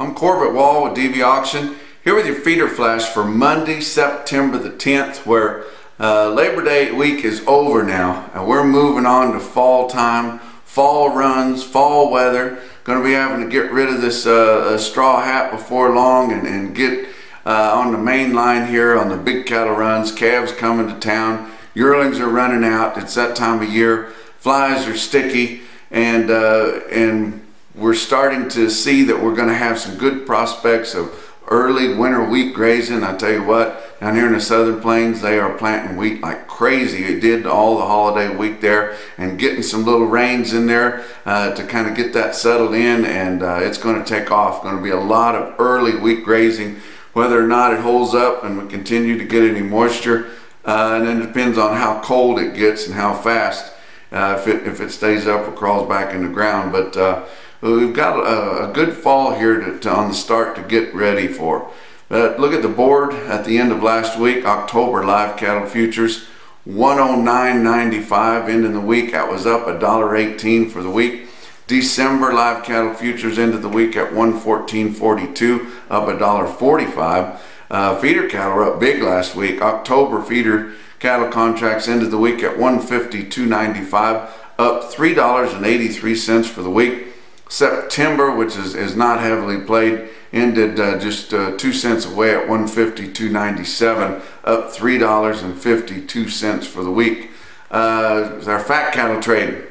I'm Corbett Wall with DV Auction, here with your feeder flash for Monday, September the 10th, where Labor Day week is over now, and we're moving on to fall time, fall runs, fall weather. Going to be having to get rid of this straw hat before long and get on the main line here on the big cattle runs. Calves coming to town, yearlings are running out. It's that time of year. Flies are sticky, and we're starting to see that we're going to have some good prospects of early winter wheat grazing. I tell you what, down here in the Southern Plains, they are planting wheat like crazy. It did all the holiday week there, and getting some little rains in there to kind of get that settled in, and it's going to take off. Going to be a lot of early wheat grazing. Whether or not it holds up and we continue to get any moisture, and then it depends on how cold it gets and how fast, if it stays up or crawls back in the ground. But we've got a good fall here on the start to get ready for. But look at the board at the end of last week. October live cattle futures 109.95 ending the week. That was up $1.18 for the week. December live cattle futures ended the week at 114.42, up $1.45. Feeder cattle were up big last week. October feeder cattle contracts ended the week at 152.95, up $3.83 for the week. September, which is not heavily played, ended just 2 cents away at 152.97, up $3.52 for the week. Our fat cattle trade,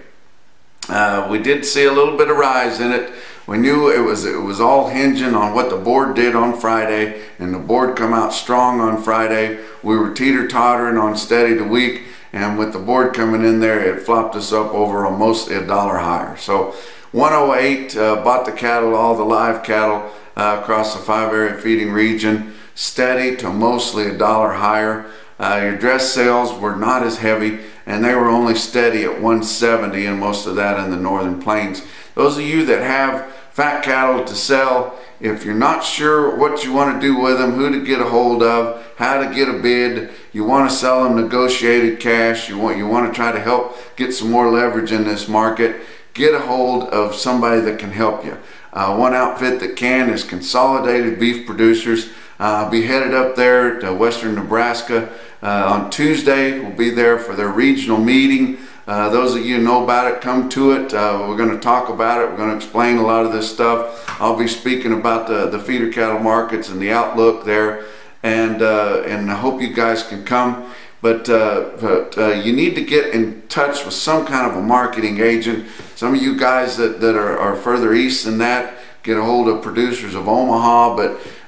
we did see a little bit of rise in it. We knew it was all hinging on what the board did on Friday, and the board come out strong on Friday. We were teeter-tottering on steady to weak, and with the board coming in there, it flopped us up over almost $1 higher. So 108 bought the cattle, all the live cattle across the 5-area feeding region, steady to mostly $1 higher. Your dress sales were not as heavy, and they were only steady at 170, and most of that in the Northern Plains. Those of you that have fat cattle to sell, if you're not sure what you want to do with them, who to get a hold of, how to get a bid, you want to sell them negotiated cash, you want to try to help get some more leverage in this market, get a hold of somebody that can help you. One outfit that can is Consolidated Beef Producers. I'll be headed up there to western Nebraska on Tuesday. We'll be there for their regional meeting. Those of you who know about it, come to it. We're going to talk about it. We're going to explain a lot of this stuff. I'll be speaking about the feeder cattle markets and the outlook there, and I hope you guys can come. But you need to get in touch with some kind of a marketing agent. Some of you guys that are further east than that, get a hold of Producers of Omaha,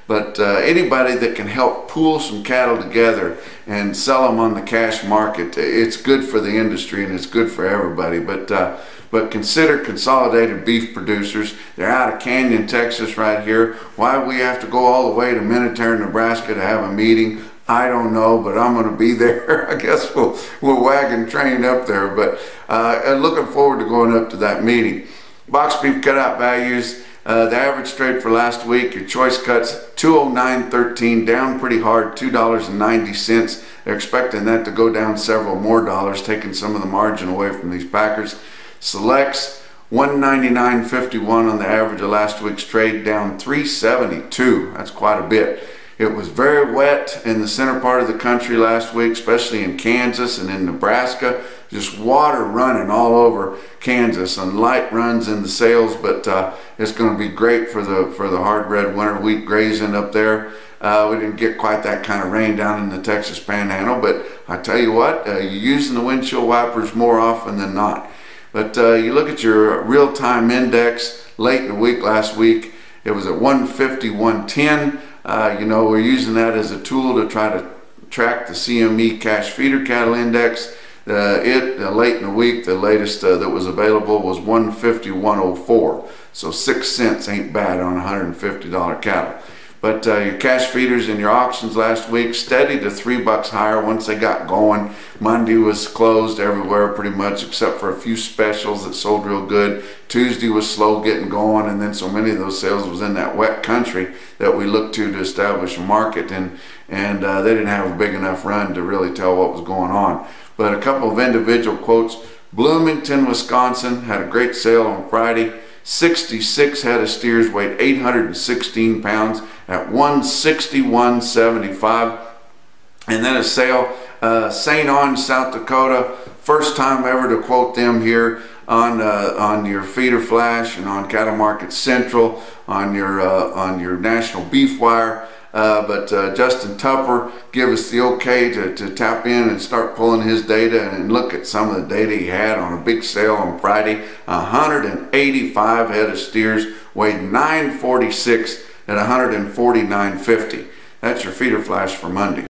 but anybody that can help pool some cattle together and sell them on the cash market, it's good for the industry and it's good for everybody. But consider Consolidated Beef Producers. They're out of Canyon, Texas right here. Why we have to go all the way to Minnetonka, Nebraska to have a meeting, I don't know, but I'm going to be there. I guess we'll wagon train up there, but I'm looking forward to going up to that meeting. Box beef cutout values, the average trade for last week, your choice cuts 209.13, down pretty hard, $2.90. They're expecting that to go down several more dollars, taking some of the margin away from these packers. Selects 199.51 on the average of last week's trade, down 372. That's quite a bit. It was very wet in the center part of the country last week, especially in Kansas and in Nebraska. Just water running all over Kansas, and light runs in the sales, but it's going to be great for the hard red winter wheat grazing up there. We didn't get quite that kind of rain down in the Texas Panhandle, but I tell you what, you're using the windshield wipers more often than not. But you look at your real-time index late in the week last week, it was at 150.110. You know, we're using that as a tool to try to track the CME cash feeder cattle index. Late in the week, the latest that was available was 150.104. So 6 cents ain't bad on $150 cattle. But your cash feeders in your auctions last week, steady to $3 higher once they got going. Monday was closed everywhere pretty much, except for a few specials that sold real good. Tuesday was slow getting going, and then so many of those sales was in that wet country that we looked to establish a market, and they didn't have a big enough run to really tell what was going on. But a couple of individual quotes. Bloomington, Wisconsin had a great sale on Friday. 66 head of steers weighed 816 pounds at 161.75. And then a sale, St. Onge, South Dakota. First time ever to quote them here on your feeder flash and on Cattle Market Central, on your National Beef Wire. But Justin Tupper gave us the okay to tap in and start pulling his data and look at some of the data he had on a big sale on Friday. 185 head of steers weighed 946 at 149.50. That's your feeder flash for Monday.